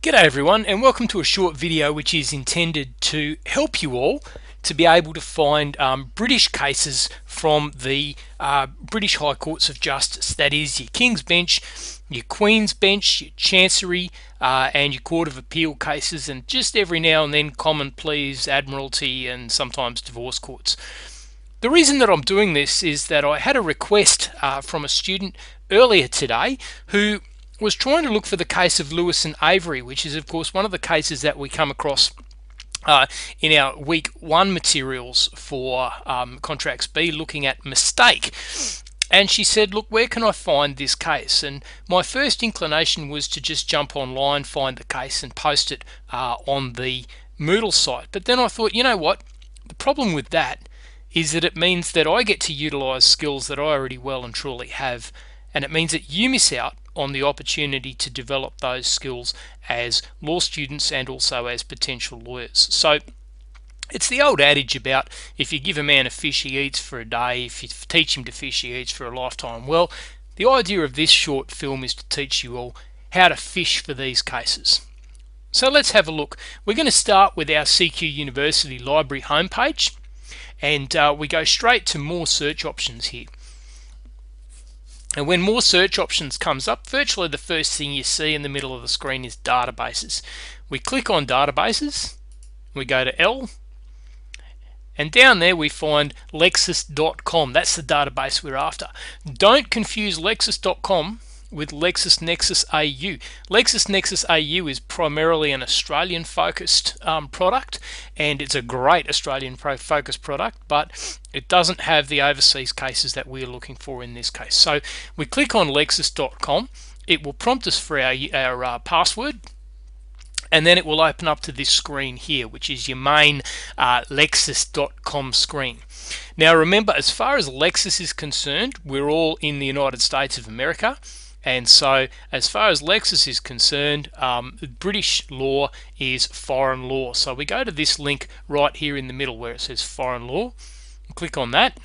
G'day everyone, and welcome to a short video which is intended to help you all to be able to find British cases from the British High Courts of Justice. That is your King's Bench, your Queen's Bench, your Chancery, and your Court of Appeal cases, and just every now and then Common Pleas, Admiralty, and sometimes divorce courts. The reason that I'm doing this is that I had a request from a student earlier today who was trying to look for the case of Lewis and Avery, which is of course one of the cases that we come across in our week 1 materials for Contracts B, looking at mistake. And she said, look, where can I find this case? And my first inclination was to just jump online, find the case and post it on the Moodle site. But then I thought, you know what, the problem with that is that it means that I get to utilize skills that I already well and truly have, and it means that you miss out on the opportunity to develop those skills as law students and also as potential lawyers. So it's the old adage about if you give a man a fish, he eats for a day. If you teach him to fish, he eats for a lifetime. Well, the idea of this short film is to teach you all how to fish for these cases. So let's have a look. We're going to start with our CQUniveristy library homepage, and we go straight to more search options here. And when more search options comes up, virtually the first thing you see in the middle of the screen is databases. We click on databases, we go to L, and down there we find Lexis.com. That's the database we're after. Don't confuse Lexis.com with LexisNexis AU. LexisNexis AU is primarily an Australian focused product, and it's a great Australian focused product, but it doesn't have the overseas cases that we're looking for in this case. So we click on Lexis.com, it will prompt us for our password, and then it will open up to this screen here, which is your main Lexis.com screen. Now remember, as far as Lexis is concerned, we're all in the United States of America. And so as far as Lexis is concerned, British law is foreign law. So we go to this link right here in the middle where it says foreign law, click on that,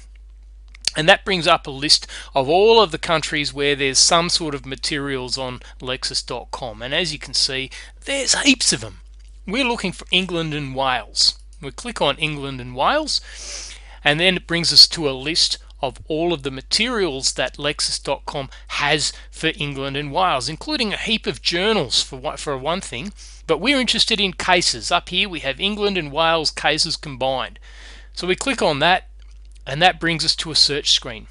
and that brings up a list of all of the countries where there's some sort of materials on Lexis.com. And as you can see, there's heaps of them. We're looking for England and Wales. We click on England and Wales, and then it brings us to a list of all of the materials that Lexis.com has for England and Wales, including a heap of journals for one thing, but we're interested in cases. Up here we have England and Wales cases combined. So we click on that, and that brings us to a search screen.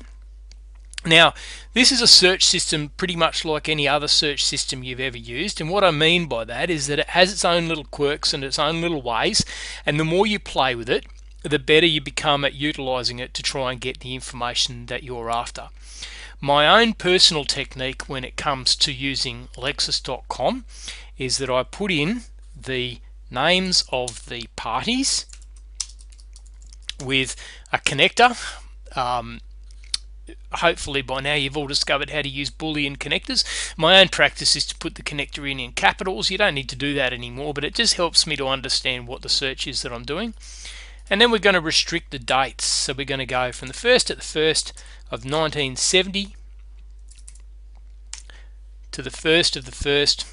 Now, this is a search system pretty much like any other search system you've ever used, and what I mean by that is that it has its own little quirks and its own little ways, and the more you play with it, the better you become at utilizing it to try and get the information that you're after. My own personal technique when it comes to using Lexis.com is that I put in the names of the parties with a connector. Hopefully by now you've all discovered how to use Boolean connectors. My own practice is to put the connector in capitals. You don't need to do that anymore, but it just helps me to understand what the search is that I'm doing. And then we're going to restrict the dates. So we're going to go from the 1st of the 1st of 1970 to the 1st of the 1st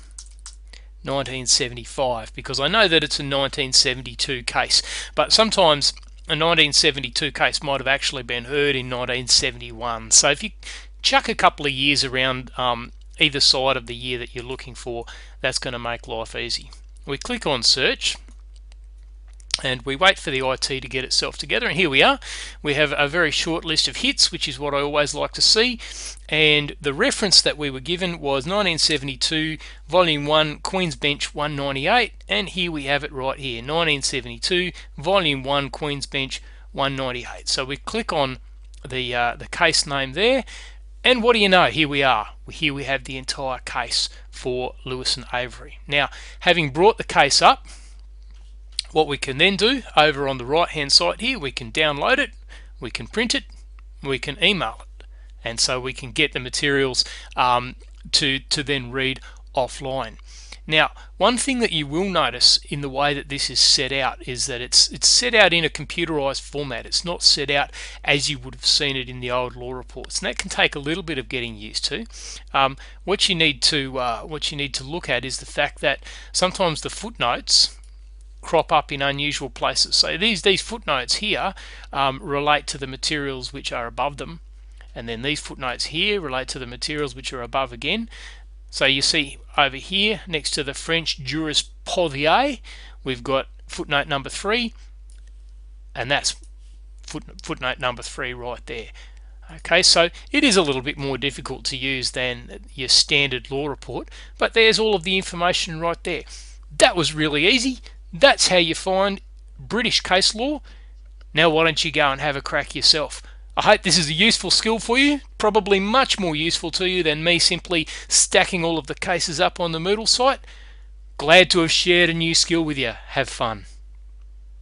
1975, because I know that it's a 1972 case, but sometimes a 1972 case might have actually been heard in 1971. So if you chuck a couple of years around either side of the year that you're looking for, that's going to make life easy. We click on search, and we wait for the IT to get itself together, and here we are. We have a very short list of hits, which is what I always like to see, and the reference that we were given was 1972 volume 1 Queen's Bench 198, and here we have it right here, 1972 volume 1 Queen's Bench 198. So we click on the case name there, and what do you know, here we are. Here we have the entire case for Lewis and Avery. Now, having brought the case up, what we can then do over on the right hand side here, we can download it, we can print it, we can email it, and so we can get the materials to then read offline. Now, one thing that you will notice in the way that this is set out is that it's set out in a computerized format. It's not set out as you would have seen it in the old law reports, and that can take a little bit of getting used to. What you need to look at is the fact that sometimes the footnotes crop up in unusual places. So these footnotes here relate to the materials which are above them, and then these footnotes here relate to the materials which are above again. So you see over here next to the French jurisprudence, we've got footnote number 3, and that's footnote number 3 right there. Okay, so it is a little bit more difficult to use than your standard law report, but there's all of the information right there. That was really easy. That's how you find British case law. Now why don't you go and have a crack yourself? I hope this is a useful skill for you, probably much more useful to you than me simply stacking all of the cases up on the Moodle site. Glad to have shared a new skill with you. Have fun.